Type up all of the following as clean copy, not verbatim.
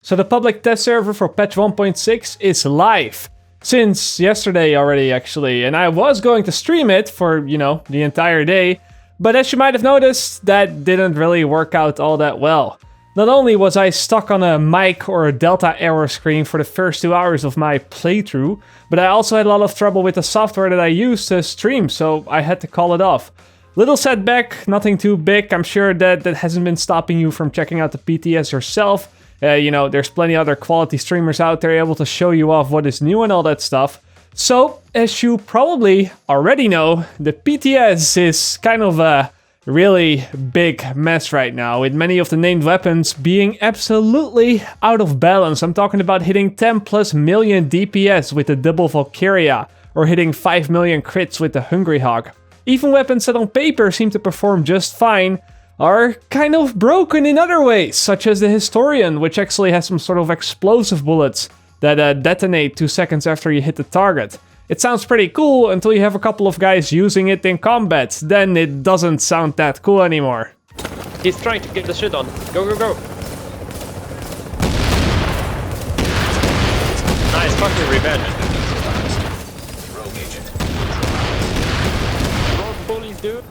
So the public test server for patch 1.6 is live. Since yesterday already, actually. And I was going to stream it for, the entire day. But as you might have noticed, that didn't really work out all that well. Not only was I stuck on a mic or a delta error screen for the first 2 hours of my playthrough, but I also had a lot of trouble with the software that I used to stream, so I had to call it off. Little setback, nothing too big. I'm sure that hasn't been stopping you from checking out the PTS yourself. There's plenty other quality streamers out there able to show you off what is new and all that stuff. So, as you probably already know, the PTS is kind of a really big mess right now, with many of the named weapons being absolutely out of balance. I'm talking about hitting 10 plus million DPS with the double Valkyria, or hitting 5 million crits with the Hungry Hog. Even weapons that on paper seem to perform just fine are kind of broken in other ways, such as the Historian, which actually has some sort of explosive bullets that detonate 2 seconds after you hit the target. It sounds pretty cool until you have a couple of guys using it in combat, then it doesn't sound that cool anymore. He's trying to get the shit on. Go, go, go! Nice fucking revenge. Rogue agent. Rogue bullies, dude.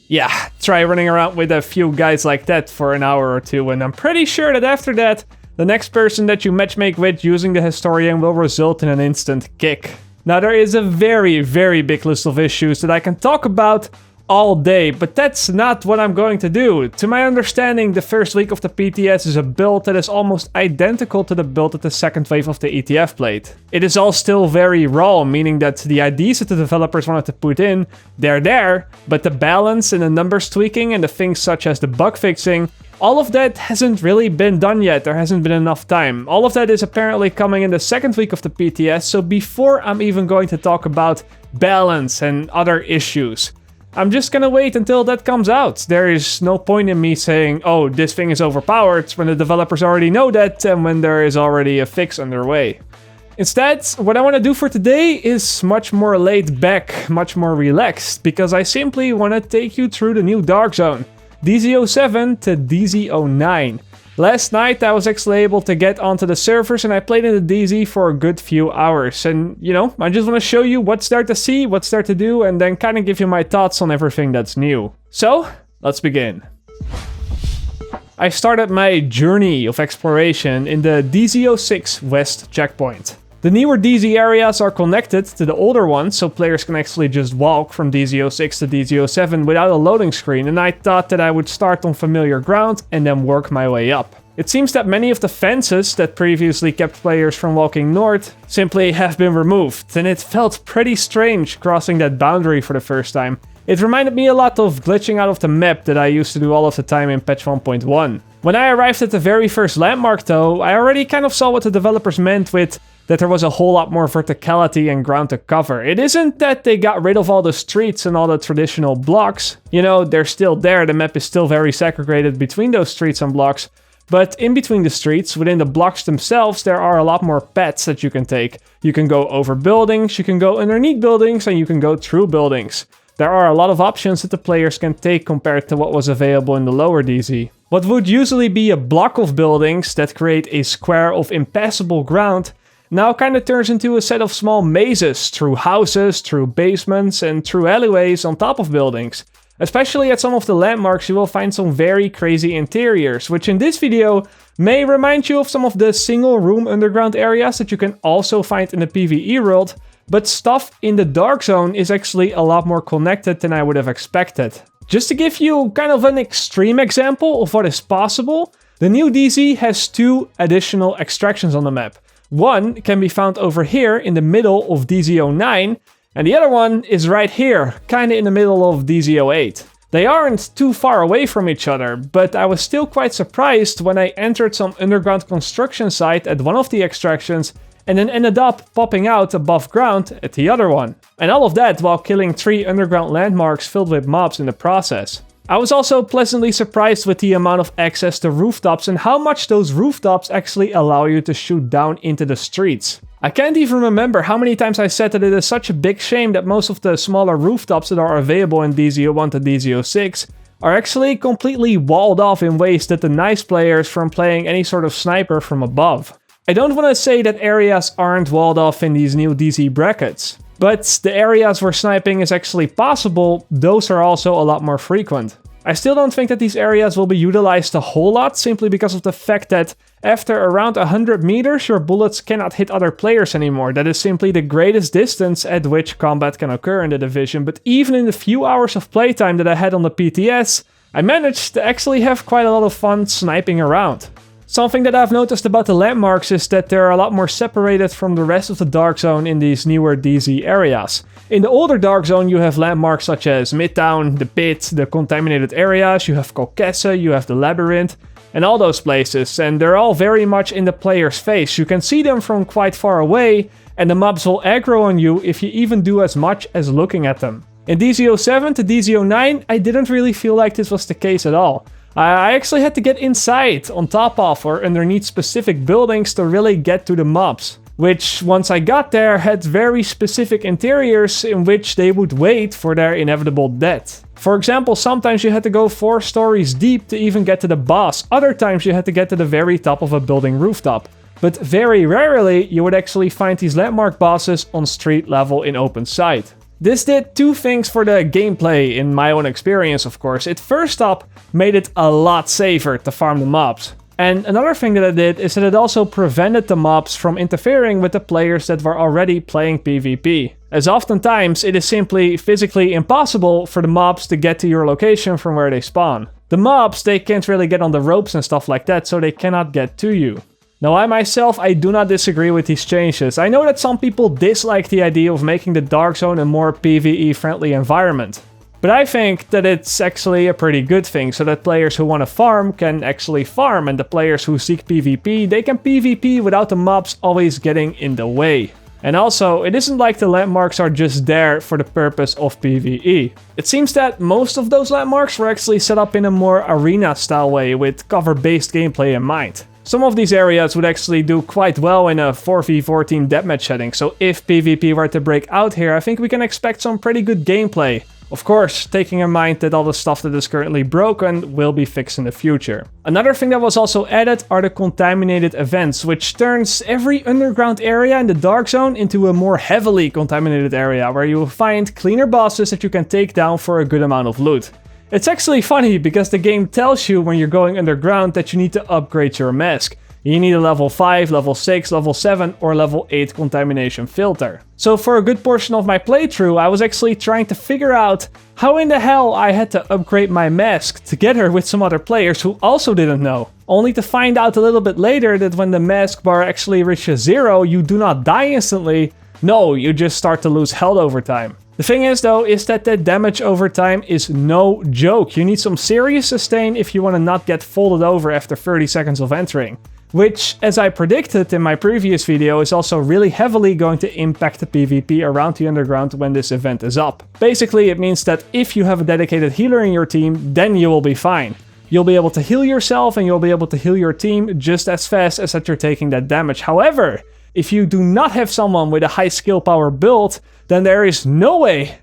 Yeah, try running around with a few guys like that for an hour or two, and I'm pretty sure that after that, the next person that you matchmake with using the Historian will result in an instant kick. Now there is a very, very big list of issues that I can talk about all day, but that's not what I'm going to do. To my understanding, the first week of the PTS is a build that is almost identical to the build that the second wave of the ETF played. It is all still very raw, meaning that the ideas that the developers wanted to put in, they're there, but the balance and the numbers tweaking and the things such as the bug fixing, all of that hasn't really been done yet. There hasn't been enough time. All of that is apparently coming in the second week of the PTS, so before I'm even going to talk about balance and other issues, I'm just gonna wait until that comes out. There is no point in me saying, oh, this thing is overpowered, when the developers already know that and when there is already a fix underway. Instead, what I want to do for today is much more laid back, much more relaxed, because I simply want to take you through the new Dark Zone, DZ07 to DZ09. Last night I was actually able to get onto the servers and I played in the DZ for a good few hours. And, I just want to show you what's there to see, what's there to do, and then kind of give you my thoughts on everything that's new. So, let's begin. I started my journey of exploration in the DZ06 West checkpoint. The newer DZ areas are connected to the older ones, so players can actually just walk from DZ06 to DZ07 without a loading screen, and I thought that I would start on familiar ground and then work my way up. It seems that many of the fences that previously kept players from walking north simply have been removed, and it felt pretty strange crossing that boundary for the first time. It reminded me a lot of glitching out of the map that I used to do all of the time in patch 1.1. When I arrived at the very first landmark though, I already kind of saw what the developers meant with that there was a whole lot more verticality and ground to cover. It isn't that they got rid of all the streets and all the traditional blocks. They're still there, the map is still very segregated between those streets and blocks. But in between the streets, within the blocks themselves, there are a lot more paths that you can take. You can go over buildings, you can go underneath buildings, and you can go through buildings. There are a lot of options that the players can take compared to what was available in the lower DZ. What would usually be a block of buildings that create a square of impassable ground now kind of turns into a set of small mazes through houses, through basements, and through alleyways on top of buildings. Especially at some of the landmarks you will find some very crazy interiors, which in this video may remind you of some of the single room underground areas that you can also find in the PvE world, but stuff in the Dark Zone is actually a lot more connected than I would have expected. Just to give you kind of an extreme example of what is possible, the new DZ has 2 additional extractions on the map. One can be found over here in the middle of DZ09, and the other one is right here, kinda in the middle of DZ08. They aren't too far away from each other, but I was still quite surprised when I entered some underground construction site at one of the extractions and then ended up popping out above ground at the other one. And all of that while killing 3 underground landmarks filled with mobs in the process. I was also pleasantly surprised with the amount of access to rooftops and how much those rooftops actually allow you to shoot down into the streets. I can't even remember how many times I said that it is such a big shame that most of the smaller rooftops that are available in DZ01 to DZ06 are actually completely walled off in ways that denies players from playing any sort of sniper from above. I don't want to say that areas aren't walled off in these new DZ brackets, but the areas where sniping is actually possible, those are also a lot more frequent. I still don't think that these areas will be utilized a whole lot, simply because of the fact that after around 100 meters your bullets cannot hit other players anymore. That is simply the greatest distance at which combat can occur in the division, but even in the few hours of playtime that I had on the PTS, I managed to actually have quite a lot of fun sniping around. Something that I've noticed about the landmarks is that they're a lot more separated from the rest of the Dark Zone in these newer DZ areas. In the older Dark Zone you have landmarks such as Midtown, the Pit, the contaminated areas, you have Caucasus, you have the Labyrinth, and all those places, and they're all very much in the player's face. You can see them from quite far away, and the mobs will aggro on you if you even do as much as looking at them. In DZ07 to DZ09, I didn't really feel like this was the case at all. I actually had to get inside, on top of, or underneath specific buildings to really get to the mobs, which once I got there had very specific interiors in which they would wait for their inevitable death. For example, sometimes you had to go 4 stories deep to even get to the boss, other times you had to get to the very top of a building rooftop. But very rarely you would actually find these landmark bosses on street level in open sight. This did 2 things for the gameplay in my own experience, of course. It first up made it a lot safer to farm the mobs. And another thing that it did is that it also prevented the mobs from interfering with the players that were already playing PvP. As oftentimes it is simply physically impossible for the mobs to get to your location from where they spawn. The mobs, they can't really get on the ropes and stuff like that, so they cannot get to you. Now I myself, I do not disagree with these changes. I know that some people dislike the idea of making the Dark Zone a more PvE friendly environment. But I think that it's actually a pretty good thing, so that players who want to farm can actually farm, and the players who seek PvP, they can PvP without the mobs always getting in the way. And also, it isn't like the landmarks are just there for the purpose of PvE. It seems that most of those landmarks were actually set up in a more arena style way with cover-based gameplay in mind. Some of these areas would actually do quite well in a 4v14 deathmatch setting, so if PvP were to break out here, I think we can expect some pretty good gameplay. Of course, taking in mind that all the stuff that is currently broken will be fixed in the future. Another thing that was also added are the contaminated events, which turns every underground area in the Dark Zone into a more heavily contaminated area, where you will find cleaner bosses that you can take down for a good amount of loot. It's actually funny because the game tells you when you're going underground that you need to upgrade your mask. You need a level 5, level 6, level 7 or level 8 contamination filter. So for a good portion of my playthrough I was actually trying to figure out how in the hell I had to upgrade my mask together with some other players who also didn't know. Only to find out a little bit later that when the mask bar actually reaches 0 you do not die instantly. No, you just start to lose health over time. The thing is though, is that the damage over time is no joke. You need some serious sustain if you want to not get folded over after 30 seconds of entering. Which, as I predicted in my previous video, is also really heavily going to impact the PvP around the underground when this event is up. Basically, it means that if you have a dedicated healer in your team, then you will be fine. You'll be able to heal yourself and you'll be able to heal your team just as fast as that you're taking that damage. However, if you do not have someone with a high skill power build, then there is no way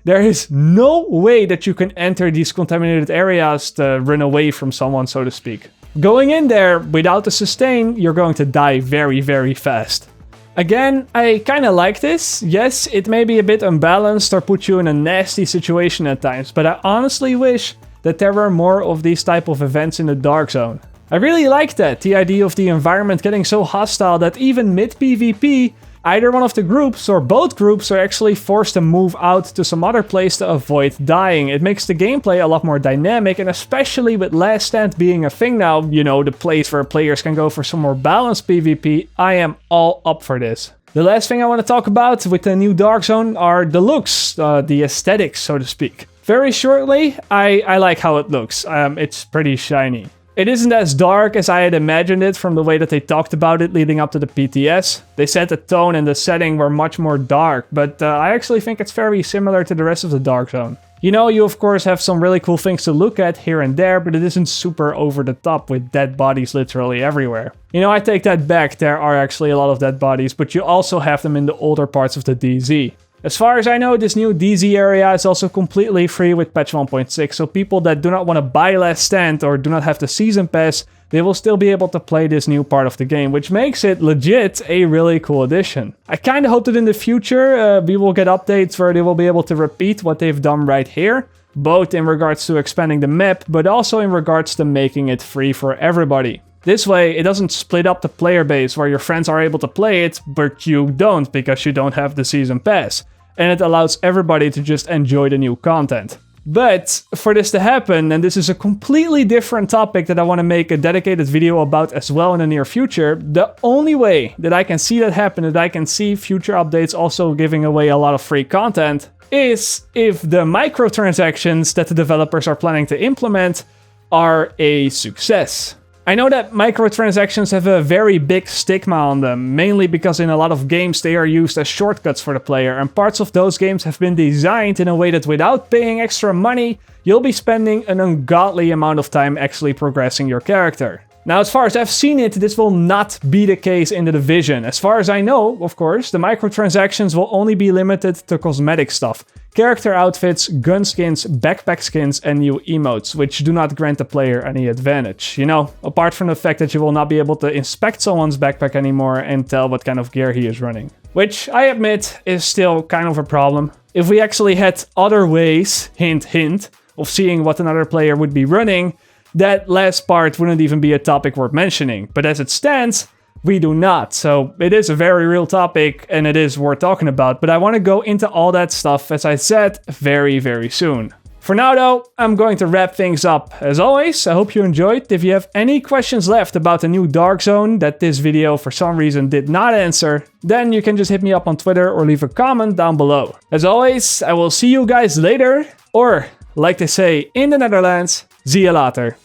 that you can enter these contaminated areas to run away from someone, so to speak. Going in there without a sustain, you're going to die very, very fast. Again, I kinda like this. Yes, it may be a bit unbalanced or put you in a nasty situation at times, but I honestly wish that there were more of these type of events in the Dark Zone. I really like that, the idea of the environment getting so hostile that even mid-PvP, either one of the groups or both groups are actually forced to move out to some other place to avoid dying. It makes the gameplay a lot more dynamic, and especially with Last Stand being a thing now, you know, the place where players can go for some more balanced PvP, I am all up for this. The last thing I want to talk about with the new Dark Zone are the looks, the aesthetics, so to speak. Very shortly, I like how it looks. It's pretty shiny. It isn't as dark as I had imagined it from the way that they talked about it leading up to the PTS. They said the tone and the setting were much more dark, but I actually think it's very similar to the rest of the Dark Zone. You know, you of course have some really cool things to look at here and there, but it isn't super over the top with dead bodies literally everywhere. You know, I take that back, there are actually a lot of dead bodies, but you also have them in the older parts of the DZ. As far as I know, this new DZ area is also completely free with patch 1.6, so people that do not want to buy Last Stand or do not have the season pass, they will still be able to play this new part of the game, which makes it legit a really cool addition. I kind of hope that in the future we will get updates where they will be able to repeat what they've done right here, both in regards to expanding the map, but also in regards to making it free for everybody. This way, it doesn't split up the player base where your friends are able to play it, but you don't because you don't have the season pass. And it allows everybody to just enjoy the new content. But for this to happen, and this is a completely different topic that I want to make a dedicated video about as well in the near future, the only way that I can see that happen, that I can see future updates also giving away a lot of free content, is if the microtransactions that the developers are planning to implement are a success. I know that microtransactions have a very big stigma on them, mainly because in a lot of games they are used as shortcuts for the player, and parts of those games have been designed in a way that without paying extra money, you'll be spending an ungodly amount of time actually progressing your character. Now, as far as I've seen it, this will not be the case in The Division. As far as I know, of course, the microtransactions will only be limited to cosmetic stuff. Character outfits, gun skins, backpack skins, and new emotes, which do not grant the player any advantage. You know, apart from the fact that you will not be able to inspect someone's backpack anymore and tell what kind of gear he is running. Which, I admit, is still kind of a problem. If we actually had other ways, hint hint, of seeing what another player would be running, that last part wouldn't even be a topic worth mentioning. But as it stands, we do not. So it is a very real topic and it is worth talking about. But I want to go into all that stuff, as I said, very, very soon. For now though, I'm going to wrap things up. As always, I hope you enjoyed. If you have any questions left about the new Dark Zone that this video for some reason did not answer, then you can just hit me up on Twitter or leave a comment down below. As always, I will see you guys later, or like they say in the Netherlands, zie je later.